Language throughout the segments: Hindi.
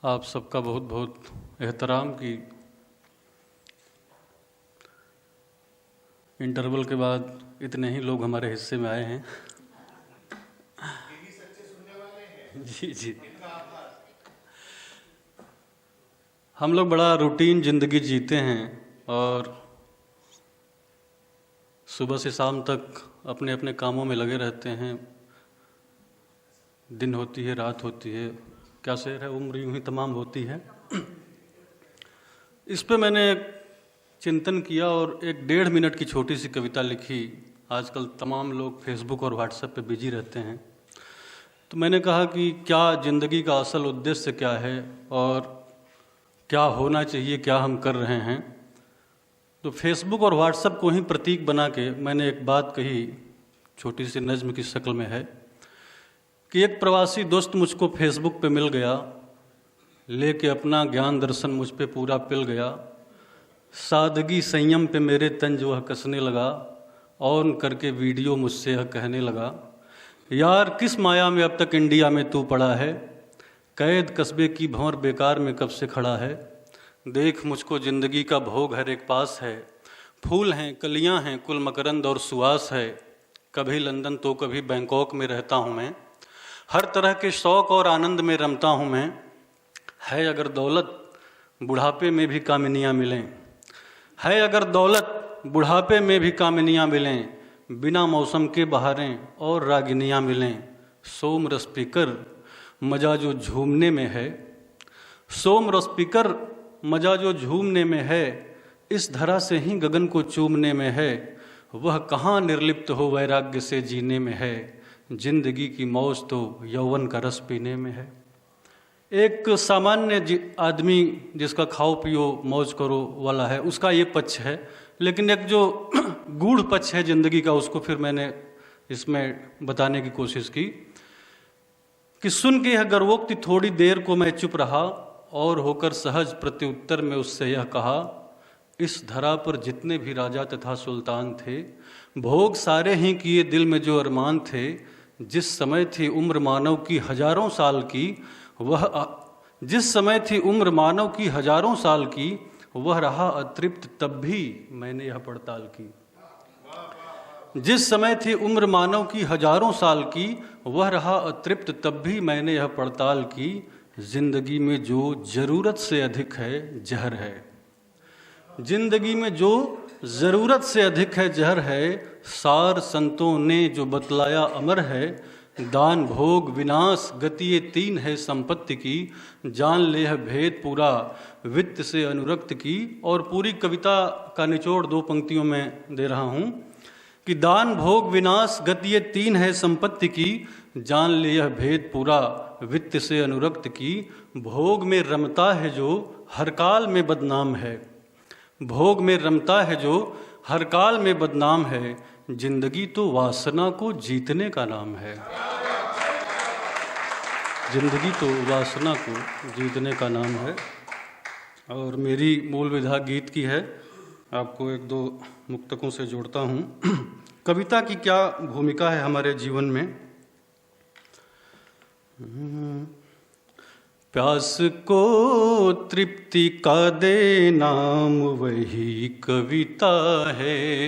आप सबका बहुत बहुत एहतराम कि इंटरवल के बाद इतने ही लोग हमारे हिस्से में आए हैं। जी जी, हम लोग बड़ा रूटीन ज़िंदगी जीते हैं और सुबह से शाम तक अपने अपने कामों में लगे रहते हैं। दिन होती है, रात होती है, क्या शेर है, उम्र यूं ही तमाम होती है। इस पे मैंने चिंतन किया और एक 1.5 मिनट की छोटी सी कविता लिखी। आजकल तमाम लोग फेसबुक और व्हाट्सएप पे बिजी रहते हैं, तो मैंने कहा कि क्या ज़िंदगी का असल उद्देश्य क्या है और क्या होना चाहिए, क्या हम कर रहे हैं। तो फेसबुक और व्हाट्सएप को ही प्रतीक बना के मैंने एक बात कही, छोटी सी नज़्म की शक्ल में है कि एक प्रवासी दोस्त मुझको फेसबुक पे मिल गया, लेके अपना ज्ञान दर्शन मुझ पे पूरा पिल गया। सादगी संयम पे मेरे तंज वह कसने लगा, ऑन करके वीडियो मुझसे यह कहने लगा, यार किस माया में अब तक इंडिया में तू पड़ा है, कैद कस्बे की भंवर बेकार में कब से खड़ा है। देख मुझको ज़िंदगी का भोग हर एक पास है, फूल हैं कलियां हैं कुल मकरंद और सुवास है। कभी लंदन तो कभी बैंकॉक में रहता हूँ मैं, हर तरह के शौक़ और आनंद में रमता हूँ मैं। है अगर दौलत बुढ़ापे में भी कामिनियाँ मिलें, है अगर दौलत बुढ़ापे में भी कामिनियाँ मिलें, बिना मौसम के बहारें और रागिनियाँ मिलें। सोम रस पीकर मज़ा जो झूमने में है, सोम रस पीकर मज़ा जो झूमने में है, इस धरा से ही गगन को चूमने में है। वह कहाँ निर्लिप्त हो वैराग्य से जीने में है, जिंदगी की मौज तो यौवन का रस पीने में है। एक सामान्य आदमी जिसका खाओ पियो मौज करो वाला है, उसका ये पक्ष है, लेकिन एक जो गूढ़ पक्ष है ज़िंदगी का, उसको फिर मैंने इसमें बताने की कोशिश की कि सुन के यह गर्वोक्ति थोड़ी देर को मैं चुप रहा और होकर सहज प्रत्युत्तर में उससे यह कहा, इस धरा पर जितने भी राजा तथा सुल्तान थे, भोग सारे ही किए दिल में जो अरमान थे। जिस समय थी उम्र मानव की हजारों साल की, जिस समय थी उम्र मानव की हजारों साल की, वह रहा अतृप्त तब भी मैंने यह पड़ताल की। जिस समय थी उम्र मानव की हजारों साल की, वह रहा अतृप्त तब भी मैंने यह पड़ताल की। जिंदगी में जो ज़रूरत से अधिक है जहर है, जिंदगी में जो ज़रूरत से अधिक है जहर है। सार संतों ने जो बतलाया अमर है, दान भोग विनाश गति ये 3 है संपत्ति की। जान ले है भेद पूरा वित्त से अनुरक्त की। और पूरी कविता का निचोड़ 2 पंक्तियों में दे रहा हूँ कि दान भोग विनाश गति ये 3 है संपत्ति की। जान ले यह भेद पूरा वित्त से अनुरक्त की। भोग में रमता है जो हर काल में बदनाम है, भोग में रमता है जो हर काल में बदनाम है। जिंदगी तो वासना को जीतने का नाम है, जिंदगी तो वासना को जीतने का नाम है। और मेरी मूल विधा गीत की है, आपको 1-2 मुक्तकों से जोड़ता हूँ। कविता की क्या भूमिका है हमारे जीवन में। प्यास को तृप्ति का दे नाम वही कविता है,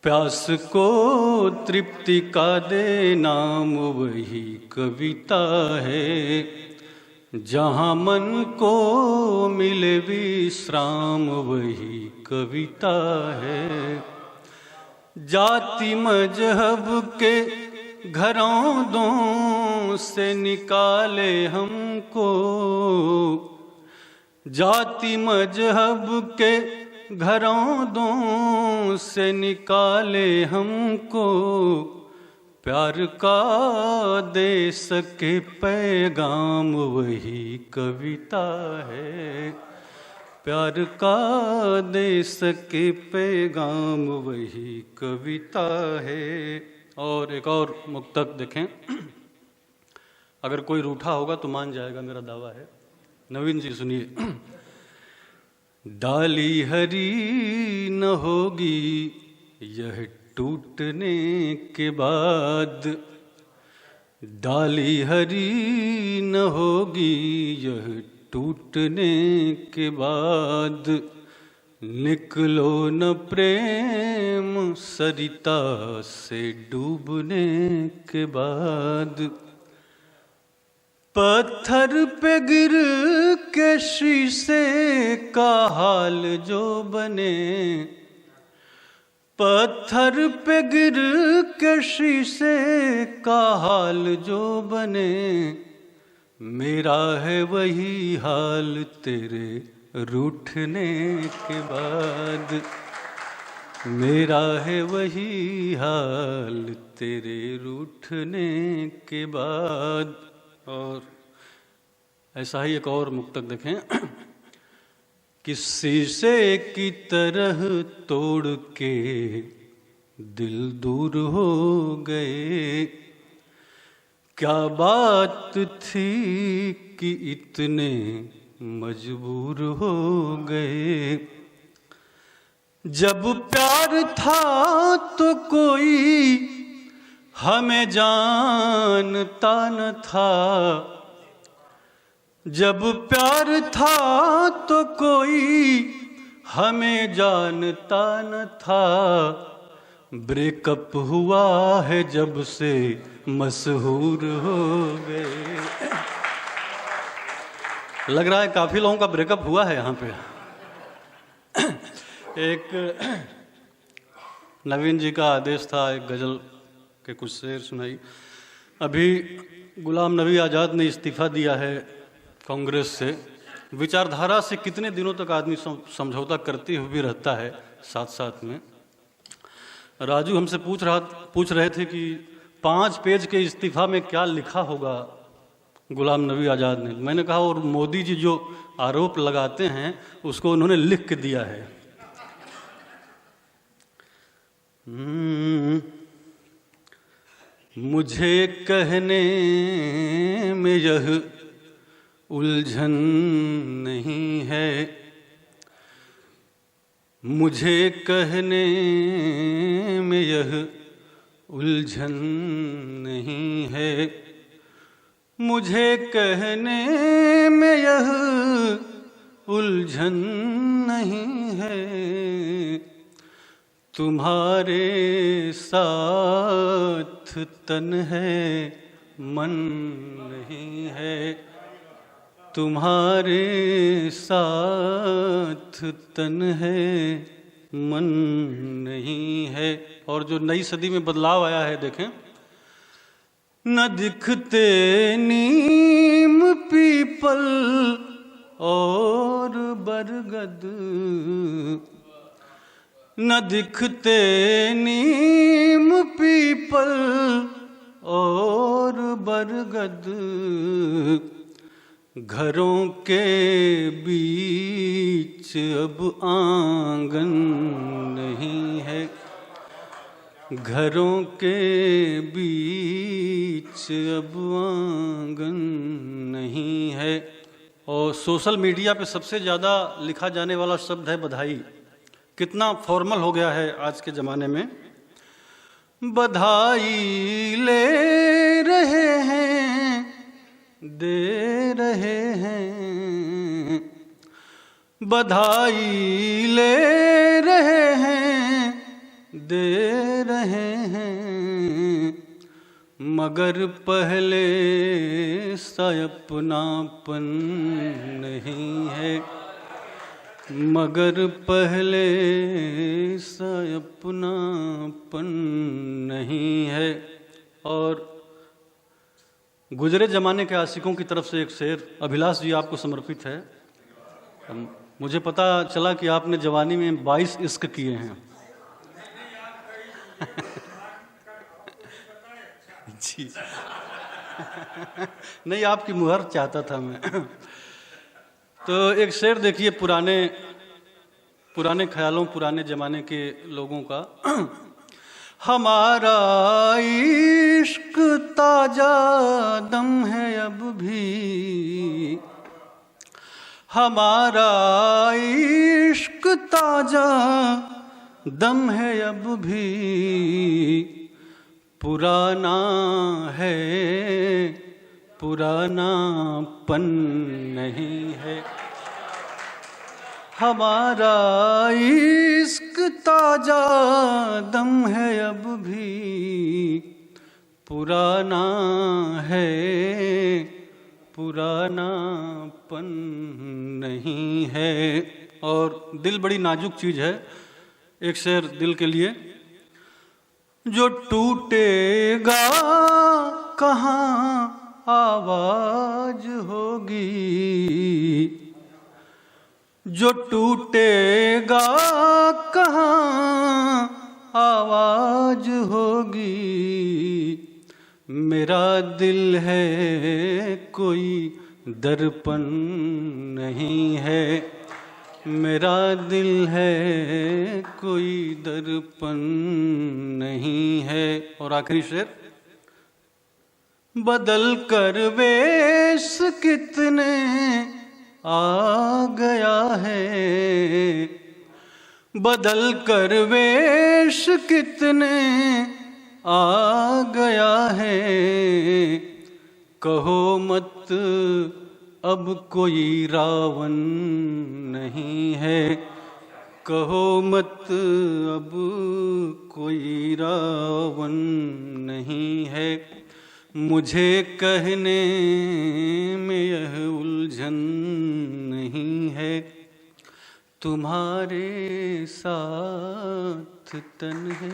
प्यास को तृप्ति का दे नाम वही कविता है। जहाँ मन को मिले विश्राम वही कविता है। जाति मजहब के घरौंदों से निकाले हमको, जाति मजहब के घरौंदों से निकाले हमको। प्यार का दे सके पैगाम वही कविता है, प्यार का दे सके पैगाम वही कविता है। और एक और मुक्तक देखें, अगर कोई रूठा होगा तो मान जाएगा, मेरा दावा है। नवीन जी सुनिए। डाली हरी न होगी यह टूटने के बाद, डाली हरी न होगी यह टूटने के बाद, निकलो न प्रेम सरिता से डूबने के बाद। पत्थर पे गिर के शीशे का हाल जो बने, पत्थर पे गिर के शीशे का हाल जो बने, मेरा है वही हाल तेरे रूठने के बाद, मेरा है वही हाल तेरे रूठने के बाद। और ऐसा ही एक और मुक्तक देखें कि शीशे की तरह तोड़ के दिल दूर हो गए, क्या बात थी कि इतने मजबूर हो गए। जब प्यार था तो कोई हमें जानता न था, जब प्यार था तो कोई हमें जानता न था, ब्रेकअप हुआ है जब से मशहूर हो गए। लग रहा है काफी लोगों का ब्रेकअप हुआ है यहाँ पे। एक नवीन जी का आदेश था एक गजल के कुछ शेर सुनाई। अभी गुलाम नबी आज़ाद ने इस्तीफा दिया है कांग्रेस से। विचारधारा से कितने दिनों तक आदमी समझौता करते हुए भी रहता है साथ साथ में। राजू हमसे पूछ रहे थे कि 5 पेज के इस्तीफा में क्या लिखा होगा गुलाम नबी आज़ाद ने। मैंने कहा और मोदी जी जो आरोप लगाते हैं उसको उन्होंने लिख के दिया है। मुझे कहने में यह उलझन नहीं है, मुझे कहने में यह उलझन नहीं है, मुझे कहने में यह उलझन नहीं है, तुम्हारे साथ तन है मन नहीं है, तुम्हारे साथ तन है मन नहीं है। और जो नई सदी में बदलाव आया है देखें, न दिखते नीम पीपल और बरगद, न दिखते नीम पीपल और बरगद, घरों के बीच अब आंगन नहीं है, घरों के बीच अब आंगन नहीं है। और सोशल मीडिया पे सबसे ज़्यादा लिखा जाने वाला शब्द है बधाई। कितना फॉर्मल हो गया है आज के ज़माने में। बधाई ले रहे हैं, दे रहे हैं, बधाई ले रहे हैं, दे रहे हैं, मगर पहले सा अपनापन नहीं है, मगर पहले सा अपनापन नहीं है। और गुजरे ज़माने के आशिकों की तरफ से एक शेर अभिलाष जी आपको समर्पित है। मुझे पता चला कि आपने जवानी में 22 इश्क किए हैं। जी नहीं, आपकी मुहर चाहता था मैं। तो एक शेर देखिए पुराने ख्यालों, पुराने ज़माने के लोगों का। हमारा इश्क ताजा दम है अब भी, हमारा इश्क ताजा दम है अब भी, पुराना है पुरानापन नहीं है। हमारा इश्क ताजा दम है अब भी, पुराना है, पुरानापन नहीं है। और दिल बड़ी नाजुक चीज़ है, एक शेर दिल के लिए। जो टूटेगा कहाँ आवाज होगी, जो टूटेगा कहाँ आवाज होगी। मेरा दिल है कोई दर्पण नहीं है, मेरा दिल है कोई दर्पण नहीं है। और आखिरी शेर। बदल कर वेश कितने आ गया है, बदल कर वेश कितने आ गया है। कहो मत अब कोई रावण नहीं है, कहो मत अब कोई रावण नहीं है। मुझे कहने में यह उलझन नहीं है, तुम्हारे साथ तन है।